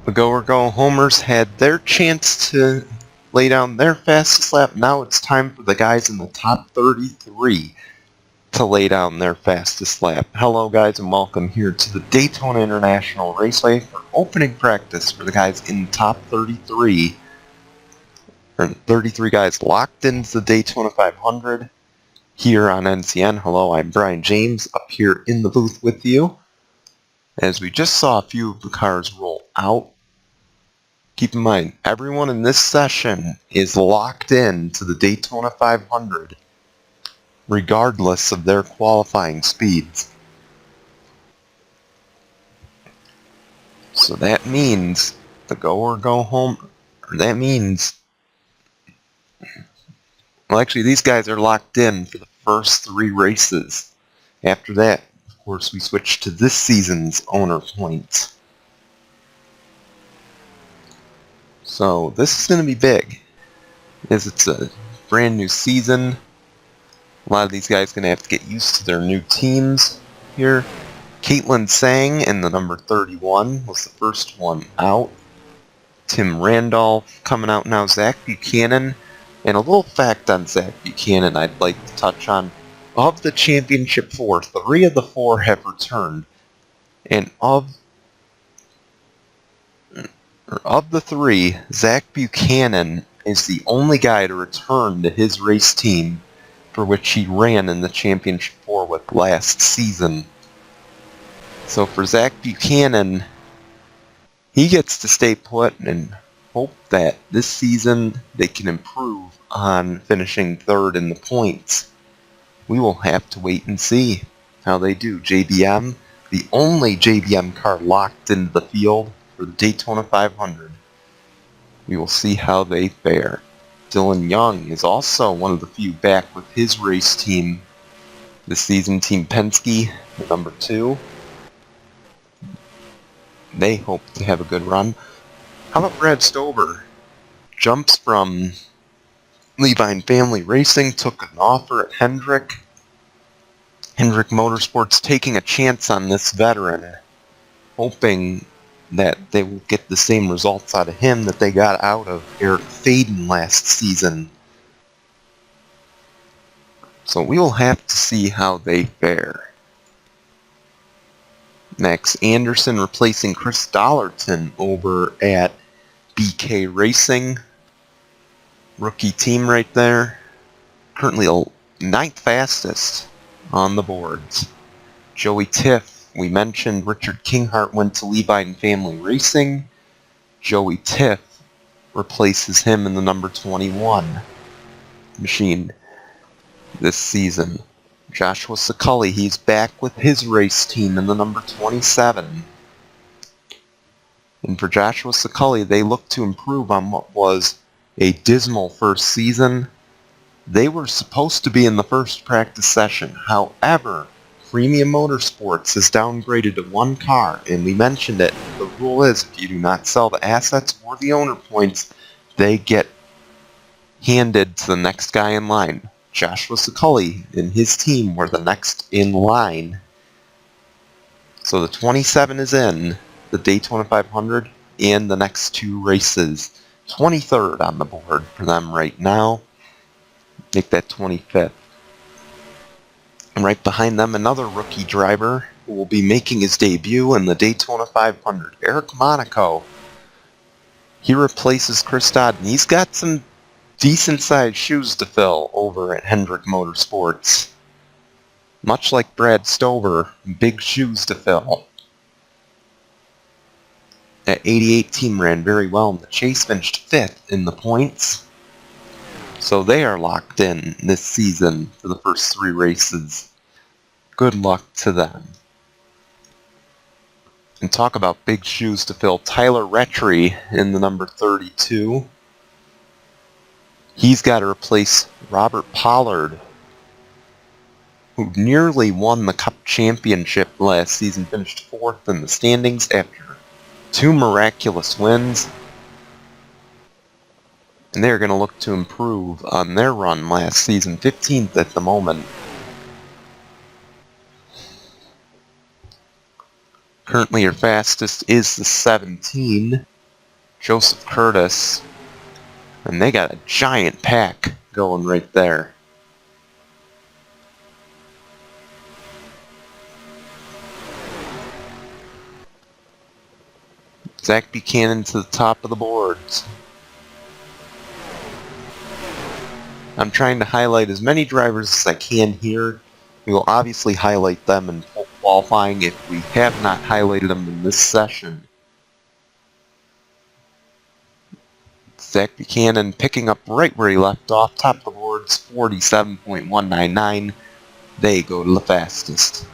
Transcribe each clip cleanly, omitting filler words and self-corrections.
The go-or-go homers had their chance to lay down their fastest lap. Now it's time for the guys in the top 33 to lay down their fastest lap. Hello guys, and welcome here to the Daytona International Raceway for opening practice for the guys in the top 33. 33 guys locked into the Daytona 500 here on NCN. Hello, I'm Brian James up here in the booth with you. As we just saw a few of the cars roll out, keep in mind, everyone in this session is locked in to the Daytona 500, regardless of their qualifying speeds. So that means the go or go home, or that means, well actually these guys are locked in for the first 3 races. After that, of course, we switch to this season's owner points. So this is going to be big, as it's a brand new season. A lot of these guys are going to have to get used to their new teams here. Caitlin Sang in the number 31 was the first one out. Tim Randolph coming out now. Zach Buchanan. And a little fact on Zach Buchanan I'd like to touch on. Of the championship 4, 3 of the 4 have returned. And of the 3, Zach Buchanan is the only guy to return to his race team for which he ran in the championship 4 with last season. So for Zach Buchanan, he gets to stay put and hope that this season they can improve on finishing 3rd in the points. We will have to wait and see how they do. JBM, the only JBM car locked into the field for the Daytona 500. We will see how they fare. Dylan Young is also one of the few back with his race team this season, Team Penske, the number 2. They hope to have a good run. How about Brad Stover? Jumps from Levine Family Racing, took an offer at Hendrick. Hendrick Motorsports taking a chance on this veteran, hoping that they will get the same results out of him that they got out of Eric Faden last season. So we will have to see how they fare. Max Anderson replacing Chris Dollarton over at BK Racing. Rookie team right there. Currently 9th fastest on the boards. Joey Tiff, we mentioned Richard Kinghart went to Levine Family Racing. Joey Tiff replaces him in the number 21 machine this season. Joshua Saculli, he's back with his race team in the number 27. And for Joshua Saculli, they look to improve on what was a dismal first season. They were supposed to be in the first practice session. However, Premium Motorsports is downgraded to 1 car, and we mentioned it. The rule is if you do not sell the assets or the owner points, they get handed to the next guy in line. Joshua Saculli and his team were the next in line. So the 27 is in the Daytona 500 and the next 2 races. 23rd on the board for them right now. Make that 25th. And right behind them, another rookie driver who will be making his debut in the Daytona 500. Eric Monaco. He replaces Chris Dodd, and he's got some decent-sized shoes to fill over at Hendrick Motorsports. Much like Brad Stover, big shoes to fill. That 88 team ran very well in the chase, finished 5th in the points. So they are locked in this season for the first 3 races. Good luck to them. And talk about big shoes to fill. Tyler Retry in the number 32. He's got to replace Robert Pollard, who nearly won the Cup Championship last season, finished 4th in the standings after 2 miraculous wins. And they're going to look to improve on their run last season, 15th at the moment. Currently your fastest is the 17. Joseph Curtis. And they got a giant pack going right there. Zach Buchanan to the top of the boards. I'm trying to highlight as many drivers as I can here. We will obviously highlight them in full qualifying if we have not highlighted them in this session. Zach Buchanan picking up right where he left off, top of the boards, 47.199. They go to the fastest.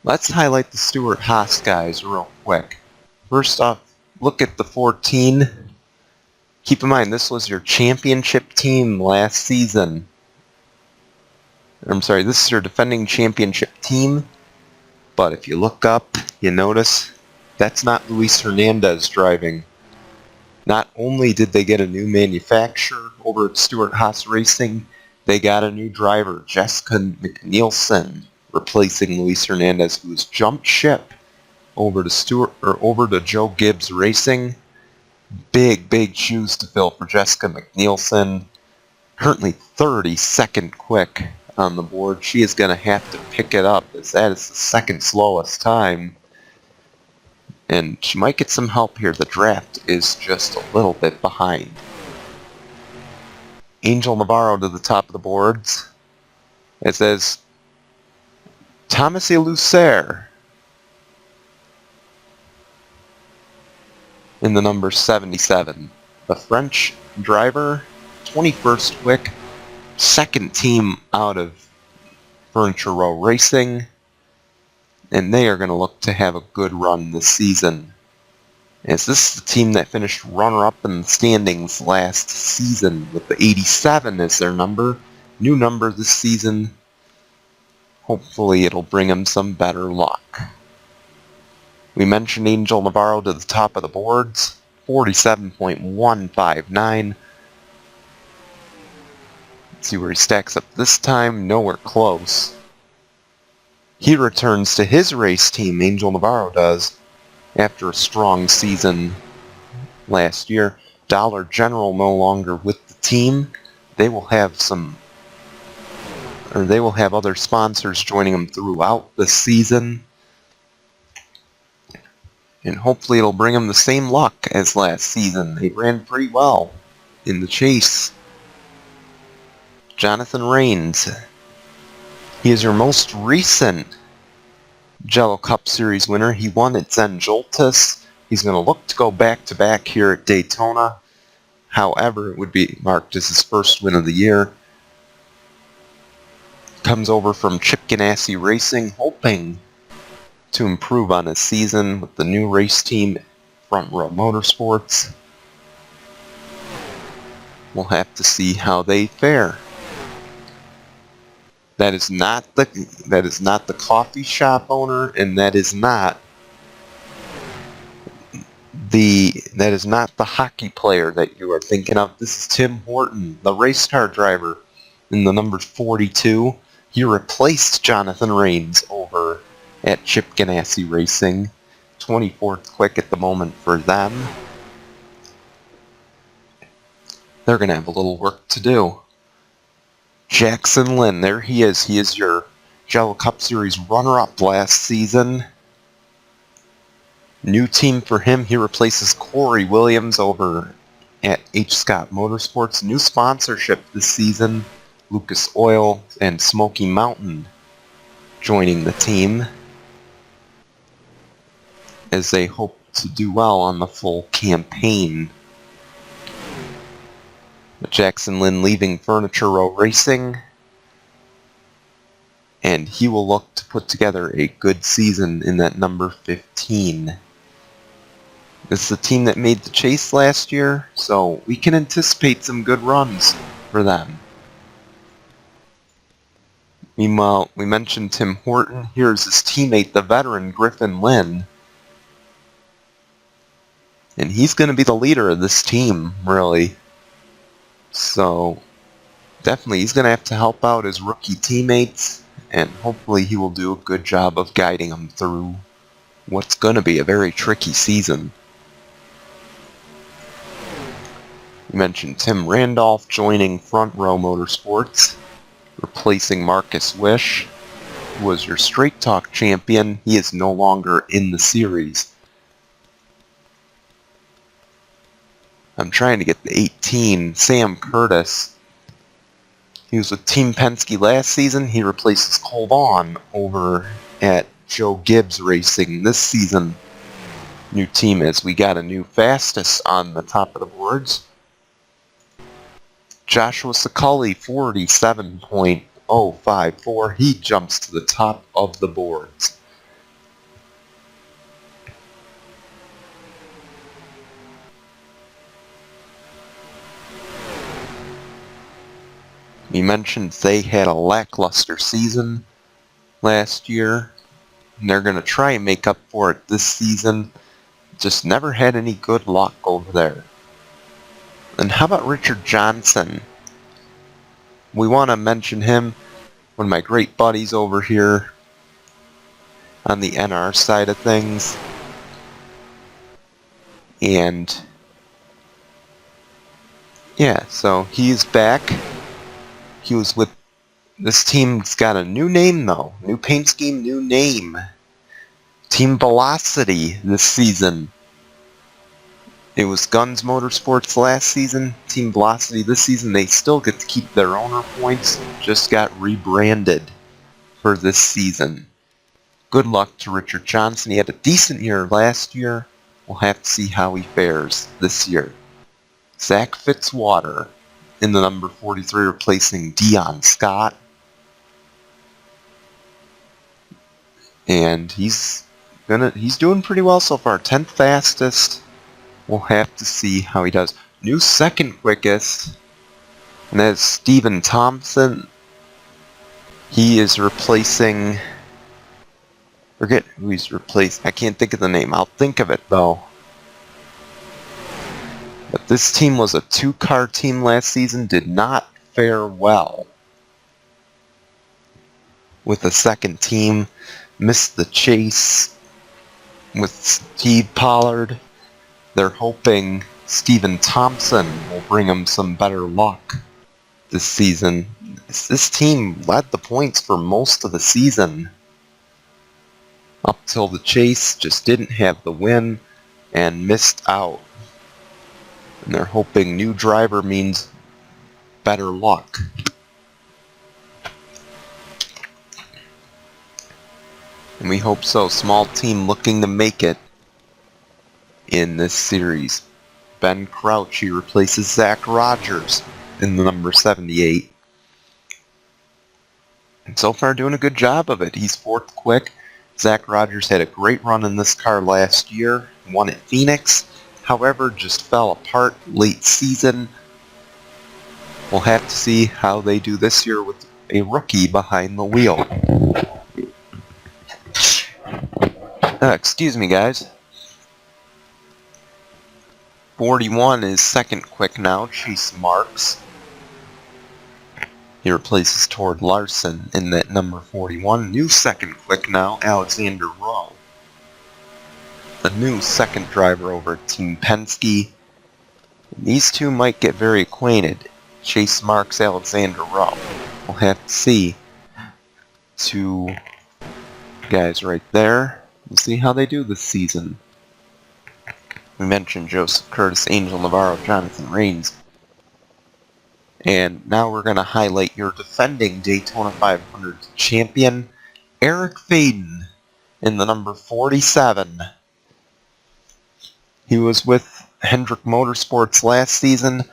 Let's highlight the Stewart-Haas guys real quick. First off, look at the 14. Keep in mind, this was your championship team last season. I'm sorry, this is your defending championship team. But if you look up, you notice that's not Luis Hernandez driving. Not only did they get a new manufacturer over at Stewart-Haas Racing, they got a new driver, Jessica McNeilson, replacing Luis Hernandez, who has jumped ship over to Joe Gibbs Racing. Big shoes to fill for Jessica McNeilson. Currently 32nd quick on the board. She is going to have to pick it up, as that is the second slowest time. And she might get some help here. The draft is just a little bit behind. Angel Navarro to the top of the boards. It says Thomas Elucer in the number 77. The French driver, 21st quick, second team out of Furniture Row Racing, and they are going to look to have a good run this season, as this is the team that finished runner-up in the standings last season with the 87 as their number. New number this season. Hopefully it'll bring them some better luck. We mentioned Angel Navarro to the top of the boards, 47.159. See where he stacks up this time. Nowhere close. He returns to his race team, Angel Navarro does, after a strong season last year. Dollar General no longer with the team. They will have other sponsors joining them throughout the season. And hopefully it'll bring them the same luck as last season. They ran pretty well in the chase. Jonathan Rains. He is your most recent Jello Cup Series winner. He won at Zen Joltis. He's going to look to go back-to-back here at Daytona. However, it would be marked as his first win of the year. Comes over from Chip Ganassi Racing, hoping to improve on his season with the new race team, Front Row Motorsports. We'll have to see how they fare. That is not the coffee shop owner, and that is not the hockey player that you are thinking of. This is Tim Horton, the race car driver in the number 42. He replaced Jonathan Rains over at Chip Ganassi Racing. 24th quick at the moment for them. They're going to have a little work to do. Jackson Lynn, there he is. He is your Jello Cup Series runner-up last season. New team for him. He replaces Corey Williams over at H. Scott Motorsports. New sponsorship this season. Lucas Oil and Smoky Mountain joining the team, as they hope to do well on the full campaign. Jackson Lynn leaving Furniture Row Racing, and he will look to put together a good season in that number 15. This is a team that made the chase last year, so we can anticipate some good runs for them. Meanwhile, we mentioned Tim Horton. Here's his teammate, the veteran Griffin Lynn. And he's going to be the leader of this team, really. So, definitely, he's going to have to help out his rookie teammates and hopefully he will do a good job of guiding them through what's going to be a very tricky season. You mentioned Tim Randolph joining Front Row Motorsports, replacing Marcus Wish, who was your Straight Talk champion. He is no longer in the series. I'm trying to get the 18, Sam Curtis. He was with Team Penske last season. He replaces Cole Vaughn over at Joe Gibbs Racing this season. New team is we got a new fastest on the top of the boards. Joshua Scully, 47.054. He jumps to the top of the boards. We mentioned they had a lackluster season last year, and they're going to try and make up for it this season. Just never had any good luck over there. And how about Richard Johnson? We want to mention him, one of my great buddies over here on the NR side of things. And yeah, so he's back. He was with this team's got a new name though. New paint scheme, new name. Team Velocity this season. It was Guns Motorsports last season. Team Velocity this season. They still get to keep their owner points. Just got rebranded for this season. Good luck to Richard Johnson. He had a decent year last year. We'll have to see how he fares this year. Zach Fitzwater in the number 43, replacing Dion Scott. And he's doing pretty well so far. 10th fastest. We'll have to see how he does. New second quickest, and that's Steven Thompson. He is replacing, forget who he's replaced. I can't think of the name. I'll think of it though. But this team was a 2-car team last season, did not fare well with the second team. Missed the chase with Steve Pollard. They're hoping Steven Thompson will bring them some better luck this season. This team led the points for most of the season. Up till the chase, just didn't have the win and missed out. And they're hoping new driver means better luck. And we hope so. Small team looking to make it in this series. Ben Crouch, he replaces Zach Rogers in the number 78. And so far doing a good job of it. He's 4th quick. Zach Rogers had a great run in this car last year. Won at Phoenix. However, just fell apart late season. We'll have to see how they do this year with a rookie behind the wheel. Excuse me, guys. 41 is second quick now, Chase Marks. He replaces Tord Larson in that number 41. New second quick now, Alexander Rowe. A new second driver over at Team Penske. These two might get very acquainted. Chase Marks, Alexander Rowe. We'll have to see. Two guys right there. We'll see how they do this season. We mentioned Joseph Curtis, Angel Navarro, Jonathan Rains. And now we're going to highlight your defending Daytona 500 champion, Eric Faden, in the number 47. He was with Hendrick Motorsports last season.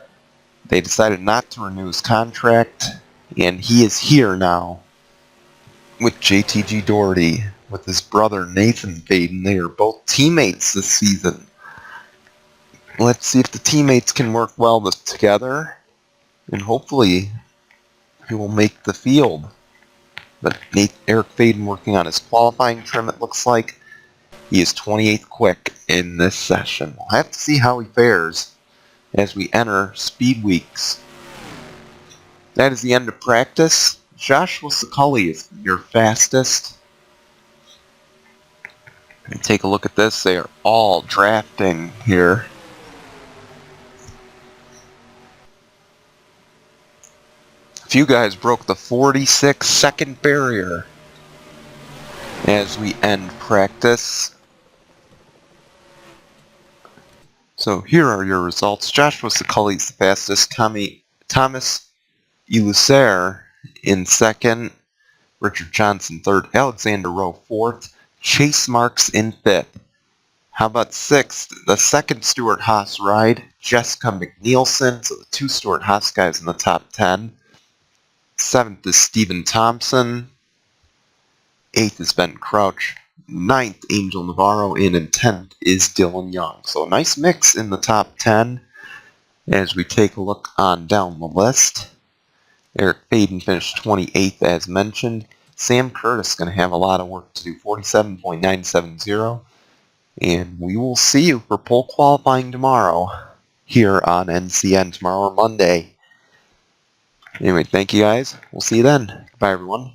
They decided not to renew his contract, and he is here now with JTG Doherty, with his brother Nathan Faden. They are both teammates this season. Let's see if the teammates can work well together, and hopefully he will make the field. But Eric Faden working on his qualifying trim, it looks like. He is 28th quick in this session. We'll have to see how he fares as we enter Speed Weeks. That is the end of practice Joshua Sucully is your fastest. And take a look at this. They are all drafting here. A few guys broke the 46-second barrier as we end practice. So here are your results. Joshua Sucully's the fastest. Thomas Elucer in second. Richard Johnson third. Alexander Rowe fourth. Chase Marks in fifth. How about sixth? The second Stuart Haas ride. Jessica McNeilson. So the two Stuart Haas guys in the top 10. Seventh is Stephen Thompson. Eighth is Ben Crouch. Ninth, Angel Navarro in, and 10th is Dylan Young. So a nice mix in the top 10 as we take a look on down the list. Eric Faden finished 28th as mentioned. Sam Curtis going to have a lot of work to do, 47.970. And we will see you for pole qualifying tomorrow here on NCN tomorrow or Monday. Anyway, thank you guys. We'll see you then. Bye everyone.